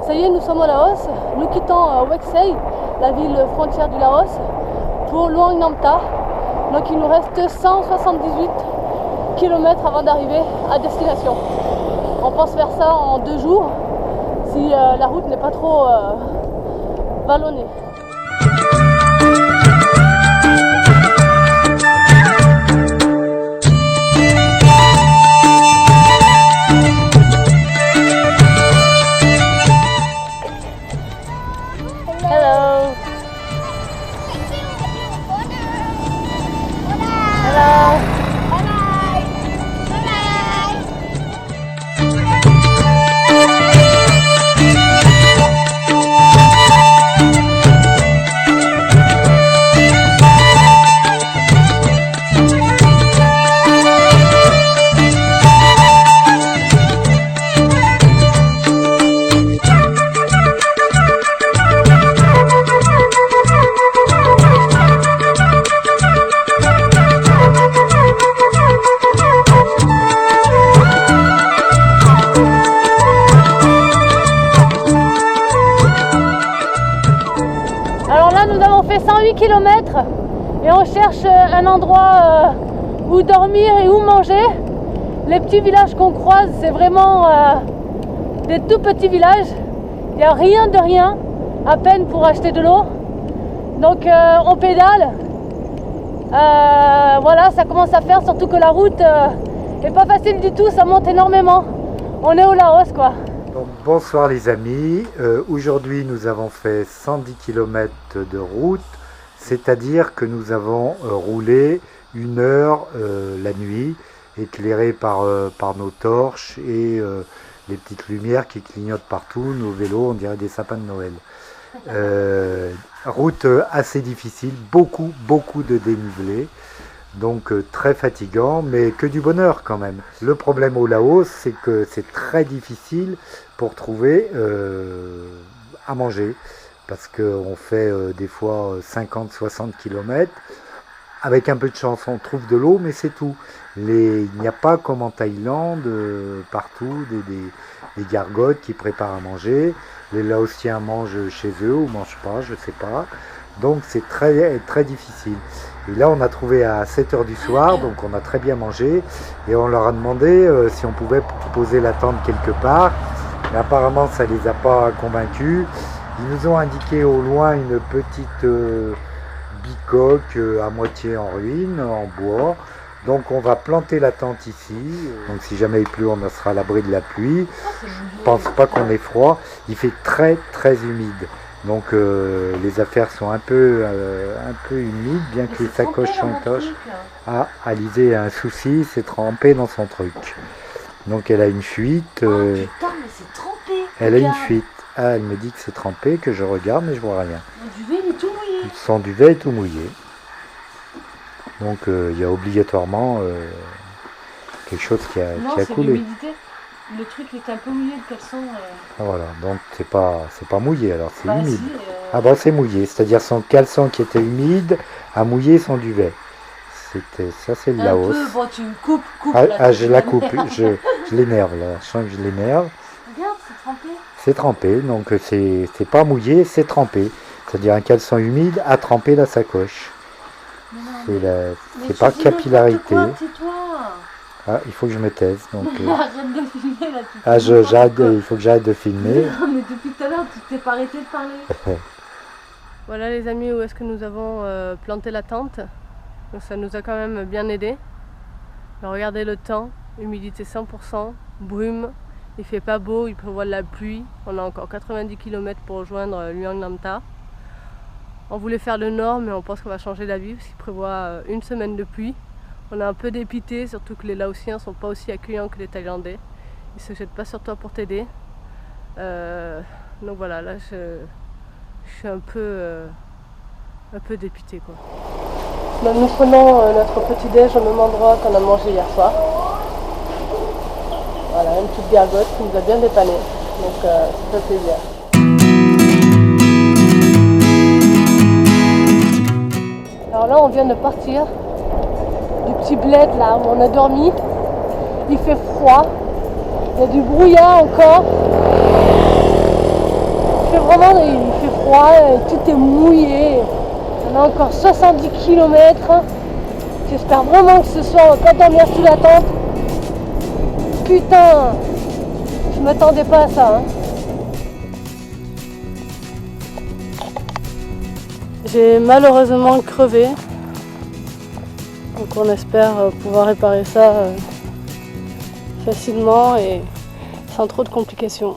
Ça y est, nous sommes au Laos. Nous quittons Weksey, la ville frontière du Laos, pour Luang Namta. Donc il nous reste 178 km avant d'arriver à destination. On pense faire ça en 2 jours, si la route n'est pas trop vallonnée. Nous avons fait 108 km et on cherche un endroit où dormir et où manger. Les petits villages qu'on croise, c'est vraiment des tout petits villages. Il n'y a rien de rien, à peine pour acheter de l'eau. Donc on pédale. Voilà, ça commence à faire, surtout que la route n'est pas facile du tout, ça monte énormément. On est au Laos quoi. Bonsoir les amis, aujourd'hui nous avons fait 110 km de route, c'est-à-dire que nous avons roulé 1 heure la nuit, éclairé par nos torches et les petites lumières qui clignotent partout, nos vélos, on dirait des sapins de Noël. Route assez difficile, beaucoup de dénivelé. Donc très fatigant, mais que du bonheur quand même. Le problème au Laos, c'est que c'est très difficile pour trouver à manger, parce qu'on fait des fois 50-60 km. Avec un peu de chance, on trouve de l'eau, mais c'est tout. Il n'y a pas comme en Thaïlande, partout, des gargotes qui préparent à manger. Les Laotiens mangent chez eux ou mangent pas, je ne sais pas. Donc c'est très difficile. Et là on a trouvé à 7h du soir, donc on a très bien mangé. Et on leur a demandé si on pouvait poser la tente quelque part. Mais apparemment ça ne les a pas convaincus. Ils nous ont indiqué au loin une petite bicoque à moitié en ruine, en bois. Donc on va planter la tente ici. Donc si jamais il pleut, on sera à l'abri de la pluie. Je pense pas qu'on ait froid. Il fait très humide. Donc les affaires sont un peu humides, bien que les sacoches sont toches. Ah, Alizé a un souci, c'est trempé dans son truc. Donc elle a une fuite. Putain, mais c'est trempé. Elle a une fuite. Ah, elle me dit que c'est trempé, que je regarde, mais je vois rien. Mon duvet, il est tout mouillé. Son duvet est tout mouillé. Donc il y a obligatoirement quelque chose qui a coulé. L'humidité. Le truc est un peu mouillé, le caleçon. Voilà, donc c'est pas mouillé, alors c'est humide. Si, Ah bah c'est mouillé, c'est-à-dire son caleçon qui était humide a mouillé son duvet. Ça c'est le Laos. Bon, tu me coupes. Je la coupe, je l'énerve là, je sens que je l'énerve. Regarde, c'est trempé. C'est trempé, donc c'est pas mouillé, c'est trempé. C'est-à-dire un caleçon humide a trempé la sacoche. C'est pas capillarité. Ah, il faut que je me taise. Donc, arrête de filmer là. il faut que j'arrête de filmer. Non, mais depuis tout à l'heure, tu t'es pas arrêté de parler. Voilà les amis, où est-ce que nous avons planté la tente. Donc ça nous a quand même bien aidé. Alors, regardez le temps, humidité 100%, brume, il fait pas beau, il prévoit de la pluie. On a encore 90 km pour rejoindre Luang Namta. On voulait faire le nord, mais on pense qu'on va changer d'avis parce qu'il prévoit 1 semaine de pluie. On est un peu dépité, surtout que les Laotiens ne sont pas aussi accueillants que les Thaïlandais. Ils ne se jettent pas sur toi pour t'aider. Donc voilà, là je suis un peu dépité quoi. Donc nous prenons notre petit déj au même endroit qu'on a mangé hier soir. Voilà, une petite gargote qui nous a bien dépanné. Donc ça fait plaisir. Alors là on vient de partir du petit bled là où on a dormi. Il fait froid, il y a du brouillard encore. moment il fait froid, tout est mouillé. On a encore 70 km. J'espère vraiment que ce soir on va pas dormir sous la tente. Putain, je m'attendais pas à ça. Hein. J'ai malheureusement crevé. Donc on espère pouvoir réparer ça facilement et sans trop de complications.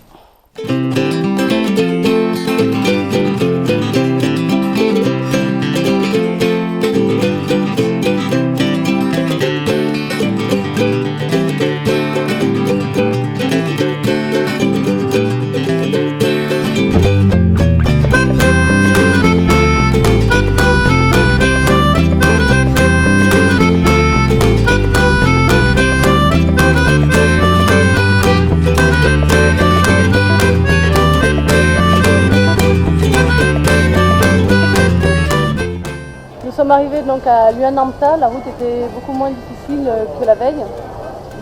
Nous sommes arrivés donc à Luanamta, la route était beaucoup moins difficile que la veille,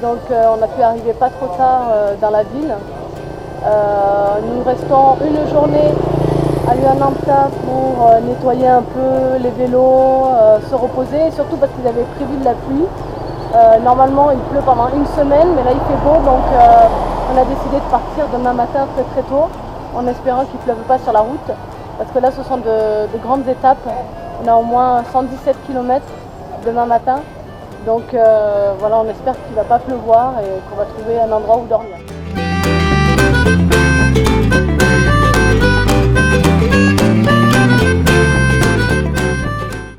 donc on a pu arriver pas trop tard dans la ville. Nous restons une journée à Luanamta pour nettoyer un peu les vélos, se reposer, et surtout parce qu'ils avaient prévu de la pluie. Normalement il pleut pendant une semaine, mais là il fait beau, donc on a décidé de partir demain matin très tôt, en espérant qu'il ne pleuve pas sur la route, parce que là ce sont de grandes étapes. On a au moins 117 km demain matin, donc voilà, on espère qu'il ne va pas pleuvoir et qu'on va trouver un endroit où dormir.